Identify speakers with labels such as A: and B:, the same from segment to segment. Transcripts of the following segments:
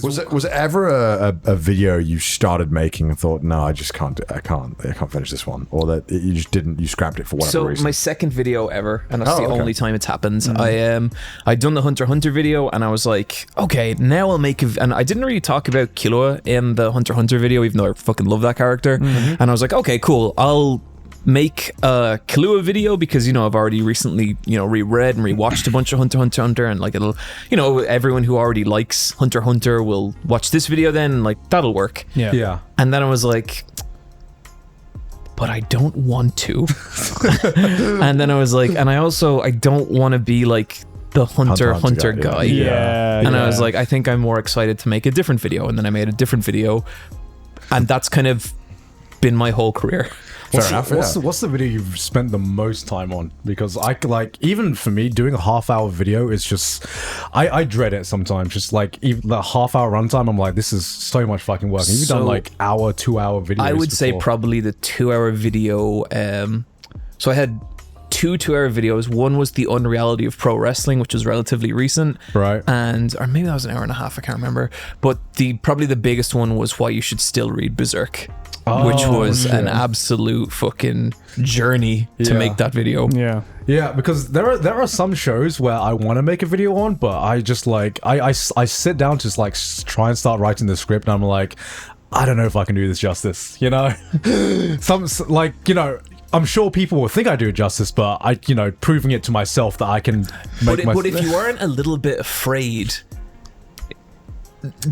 A: Was it ever a video you started making and thought, no, I just can't finish this one, or that you just didn't, you scrapped it for whatever reason?
B: So my second video ever, and that's the only time it's happened. I'd done the Hunter x Hunter video, and I was like, okay, now I'll make and I didn't really talk about Killua in the Hunter x Hunter video, even though I fucking love that character. And I was like, okay, cool, I'll make a Killua video because, you know, I've already recently, you know, reread and rewatched a bunch of Hunter, and like it'll, you know, everyone who already likes Hunter will watch this video then, and like that'll work.
C: Yeah.
B: And then I was like, but I don't want to. And then I was like, and I don't want to be like the Hunter guy. And I was like, I think I'm more excited to make a different video. And then I made a different video, and that's kind of been my whole career.
C: What's the video you've spent the most time on? Because I like, even for me, doing a half-hour video is just, I dread it sometimes. Just like even the half-hour runtime, I'm like, this is so much fucking work. You've done like 2-hour videos.
B: I would say probably the 2-hour video. So I had 2-hour videos. One was the Unreality of Pro Wrestling, which was relatively recent,
C: right?
B: Or maybe that was an hour and a half. I can't remember. But probably the biggest one was Why You Should Still Read Berserk. Which was an absolute fucking journey to make that video.
C: Yeah, because there are some shows where I want to make a video on, but I just like I sit down to just like try and start writing the script, and I'm like, I don't know if I can do this justice, you know. Some like, you know, I'm sure people will think I do it justice, but I, you know, proving it to myself that I can make
B: But if you weren't a little bit afraid,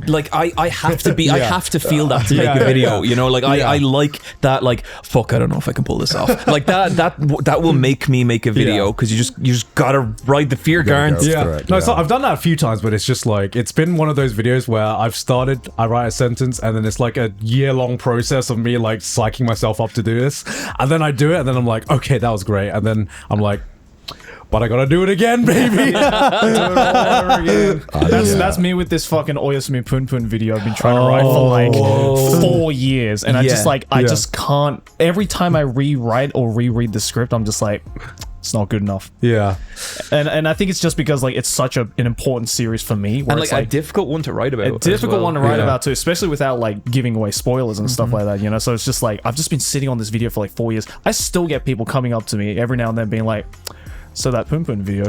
B: like I have to be, I have to feel that to make a video, you know, like I like that, like, fuck, I don't know if I can pull this off, like that will make me make a video, because you just gotta ride the fear guards.
C: So I've done that a few times, but it's just like, it's been one of those videos where I write a sentence, and then it's like a year-long process of me like psyching myself up to do this, and then I do it, and then I'm like, okay, that was great, and then I'm like, but I gotta do it again, baby. Do it all over again.
D: That's me with this fucking Oyasumi Pun Pun video I've been trying to write for like 4 years, and I just can't. Every time I rewrite or reread the script, I'm just like, it's not good enough. And I think it's just because like it's such an important series for me, where
B: and
D: it's
B: like a difficult one to write about.
D: A difficult one to write about too, especially without like giving away spoilers and stuff like that, you know. So it's just like, I've just been sitting on this video for like 4 years. I still get people coming up to me every now and then being like, so that Pun Pun video,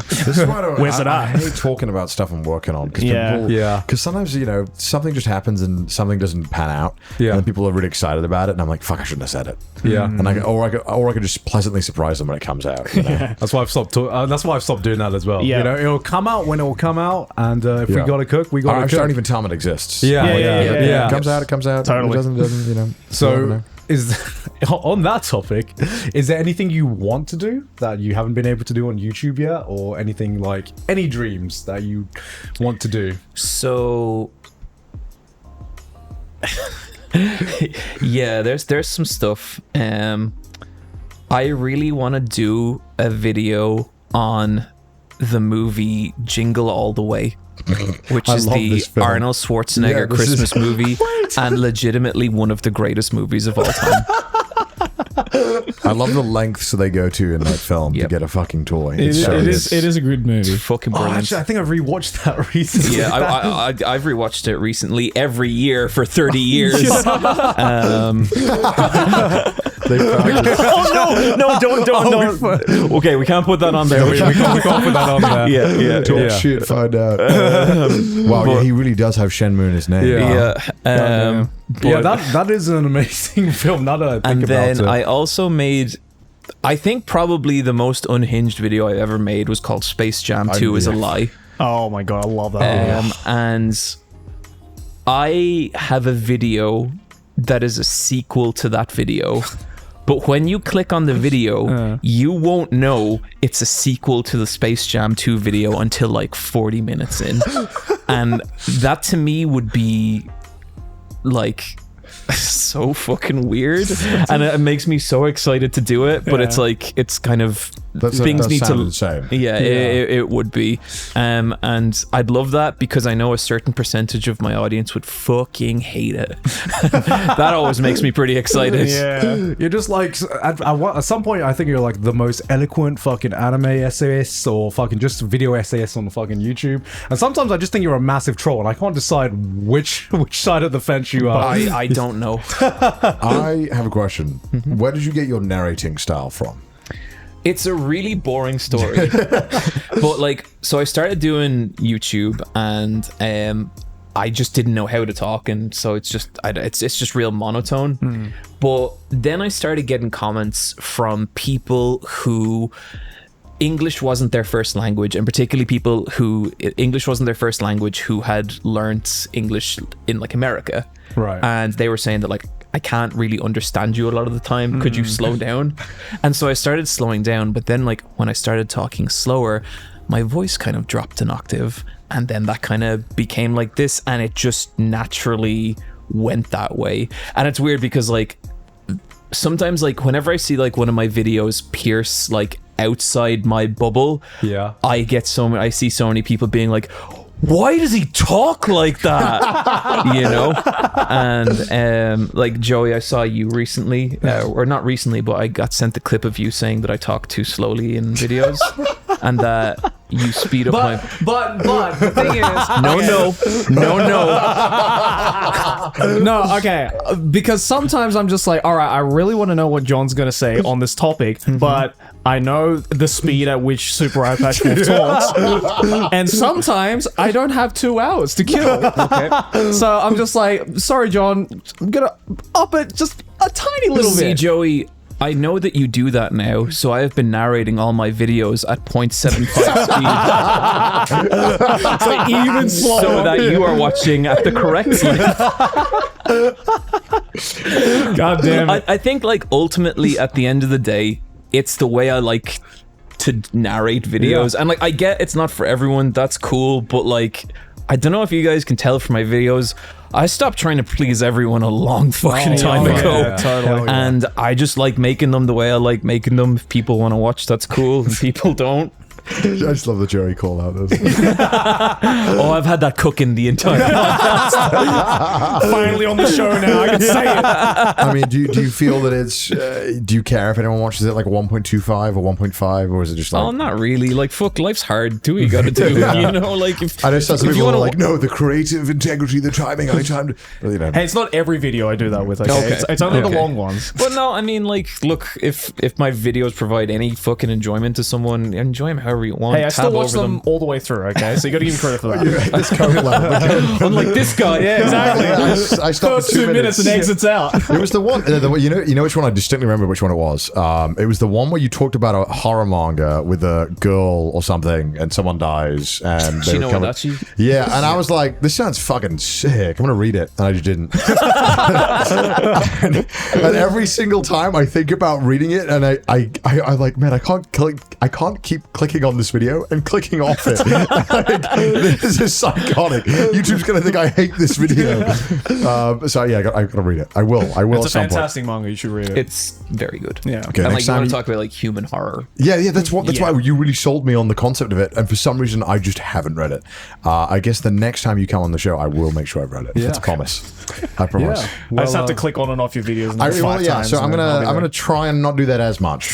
D: where's it at?
A: I hate talking about stuff I'm working on, because sometimes, you know, something just happens and something doesn't pan out, and then people are really excited about it, and I'm like, fuck, I shouldn't have said it. And I could just pleasantly surprise them when it comes out, you know?
C: That's why I've stopped doing that as well. You know, it'll come out when it will come out, and if we gotta cook, we gotta cook.
A: I don't even tell them it exists.
C: It
A: comes out.
D: Totally.
A: It doesn't, you know.
C: So on that topic, is there anything you want to do that you haven't been able to do on YouTube yet, or anything, like any dreams that you want to do?
B: So yeah, there's some stuff. I really want to do a video on the movie Jingle All the Way, which is the Arnold Schwarzenegger Christmas movie, and legitimately one of the greatest movies of all time.
A: I love the lengths they go to in that film to get a fucking toy.
D: It is a good movie.
B: It's fucking brilliant.
C: Actually, I think I've rewatched that recently.
B: Yeah, I've rewatched it recently every year for 30 years. No, don't. Okay, we can't put that on there.
C: We can't put that on there.
B: Yeah.
A: Talk shit, find out. Wow, he really does have Shenmue in his name.
C: That is an amazing film. Now that I think about it.
B: And then I also made, I think probably the most unhinged video I ever made was called Space Jam 2 is a Lie.
D: Oh my god, I love that.
B: And I have a video that is a sequel to that video. But when you click on the video, you won't know it's a sequel to the Space Jam 2 video until like 40 minutes in. And that to me would be like so fucking weird. And it makes me so excited to do it. But it's like, it's kind of things need to
A: insane.
B: Yeah, it would be, and I'd love that because I know a certain percentage of my audience would fucking hate it. That always makes me pretty excited.
D: Yeah,
C: you're just like at some point I think you're like the most eloquent fucking anime essayist or fucking just video essayist on fucking YouTube, and sometimes I just think you're a massive troll and I can't decide which side of the fence you are.
B: I don't know.
A: I have a question. Where did you get your narrating style from?
B: It's a really boring story. But like, so I started doing YouTube and I just didn't know how to talk, and so it's just real monotone. But then I started getting comments from people who English wasn't their first language, and particularly people who English wasn't their first language who had learnt English in like America.
C: Right.
B: And they were saying that like, I can't really understand you a lot of the time. Could you slow down? And so I started slowing down, but then like when I started talking slower, my voice kind of dropped an octave, and then that kind of became like this, and it just naturally went that way. And it's weird because like sometimes like whenever I see like one of my videos pierce like outside my bubble, I see so many people being like, why does he talk like that? You know? And like Joey, I saw you recently, or not recently, but I got sent the clip of you saying that I talk too slowly in videos and that you speed up
D: but the thing is, no, okay, because sometimes I'm just like, all right, I really want to know what John's gonna say on this topic, but I know the speed at which Super Eyepatch Wolf talks, and sometimes I don't have 2 hours to kill. Okay. So I'm just like, sorry, John, I'm gonna up it just a tiny little bit.
B: See, Joey, I know that you do that now, so I have been narrating all my videos at 0.75 speed.
D: So even slower.
B: So that you are watching at the correct length.
D: God damn it.
B: I think like ultimately at the end of the day, it's the way I like to narrate videos. And like I get it's not for everyone, that's cool, but like I don't know if you guys can tell from my videos, I stopped trying to please everyone a long fucking time ago.
D: Yeah, totally.
B: And I just like making them the way I like making them. If people want to watch, that's cool. And people don't.
A: I just love the Jerry call out.
B: Oh, I've had that cooking the entire podcast.
D: Finally on the show now, I can say it.
A: I mean, do you feel that it's do you care if anyone watches it like 1.25 or 1.5, or is it just like,
B: oh, not really, like fuck, life's hard, do what you gotta do. You know, like if
A: I know some people
B: wanna
A: are like, no, the creative integrity, the timing, I timed, you know.
D: Hey, it's not every video I do that with, okay? It's only the long ones.
B: But no, I mean, like, look, if my videos provide any fucking enjoyment to someone, enjoy them however you want.
D: Hey, I still watch them all the way through, okay? So you gotta give me credit for that.
A: This code level.
B: Unlike this guy.
D: Yeah, exactly.
A: I stopped
D: First 2 minutes and exits out.
A: It was the one, you know which one I distinctly remember which one it was. It was the one where you talked about a horror manga with a girl or something, and someone dies, and they yeah, and I was like, this sounds fucking sick. I'm gonna read it, and I just didn't. and every single time I think about reading it, and I like, man, I can't keep clicking on this video and clicking off it. Like, this is psychotic. YouTube's gonna think I hate this video. So yeah, I gotta read it. I will.
D: It's a fantastic manga. You should read it.
B: It's very good.
D: Yeah.
B: Okay. And like, you want to talk about like human horror?
A: Yeah. That's why you really sold me on the concept of it. And for some reason, I just haven't read it. I guess the next time you come on the show, I will make sure I've read it. Yeah. That's a promise. I promise.
D: Yeah. Well, I just have to click on and off your videos. Five times.
A: So I'm gonna try and not do that as much.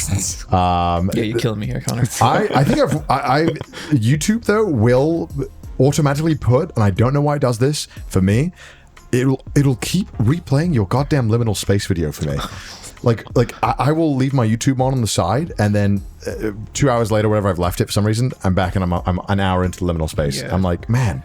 B: Yeah, you're killing me here, Connor.
A: I think YouTube though will automatically put, and I don't know why it does this for me, it'll keep replaying your goddamn liminal space video for me. Like I will leave my YouTube on the side, and then 2 hours later, whatever, I've left it for some reason, I'm back and I'm an hour into liminal space. Yeah. I'm like, man,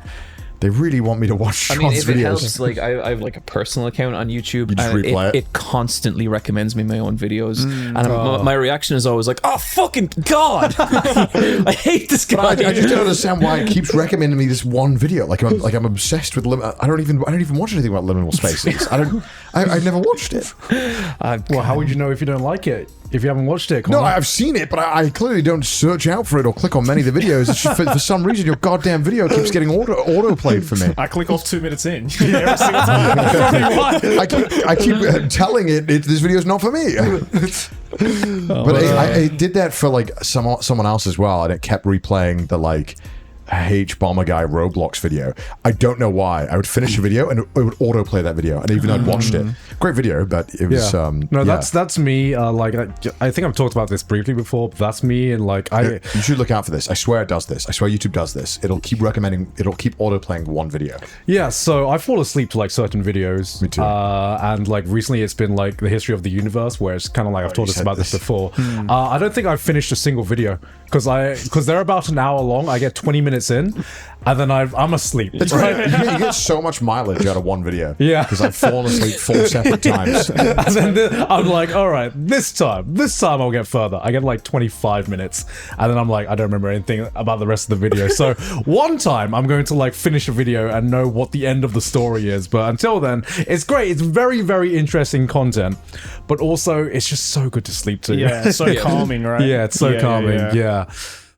A: they really want me to watch Sean's
B: if
A: videos.
B: It helps, like I have like a personal account on YouTube,
A: you just
B: and it constantly recommends me my own videos, and my reaction is always like, "Oh fucking god, I hate this guy."
A: I just don't understand why it keeps recommending me this one video. Like I'm obsessed with I don't even watch anything about liminal spaces. I've never watched it.
C: Well, how would you know if you don't like it? If you haven't watched it,
A: no, I've seen it, but I clearly don't search out for it or click on many of the videos. It's just for some reason your goddamn video keeps getting auto played for me.
D: I click off 2 minutes in every single time.
A: I keep telling it this video's not for me. But I did that for like someone else as well, and it kept replaying the like H Bomber Guy Roblox video. I don't know why. I would finish a video and it would autoplay that video, and even though I'd watched it, great video, but it was
C: that's me. Like I think I've talked about this briefly before, but that's me. And like you
A: should look out for this. I swear it does this. I swear YouTube does this. It'll keep recommending. It'll keep autoplaying one video.
C: Yeah. So I fall asleep to like certain videos.
A: Me too.
C: And like recently, it's been like the history of the universe, where it's kind of like I've told us about this before. I don't think I've finished a single video because they're about an hour long. I get 20 minutes in, and then I'm asleep.
A: That's right. You get so much mileage out of one video.
C: Yeah.
A: Because I've fallen asleep 4 separate times.
C: And then I'm like, all right, this time I'll get further. I get like 25 minutes, and then I'm like, I don't remember anything about the rest of the video. So one time I'm going to like finish a video and know what the end of the story is. But until then, it's great. It's very, very interesting content, but also it's just so good to sleep to.
D: Yeah, so calming, right?
C: Yeah, it's so calming. Yeah.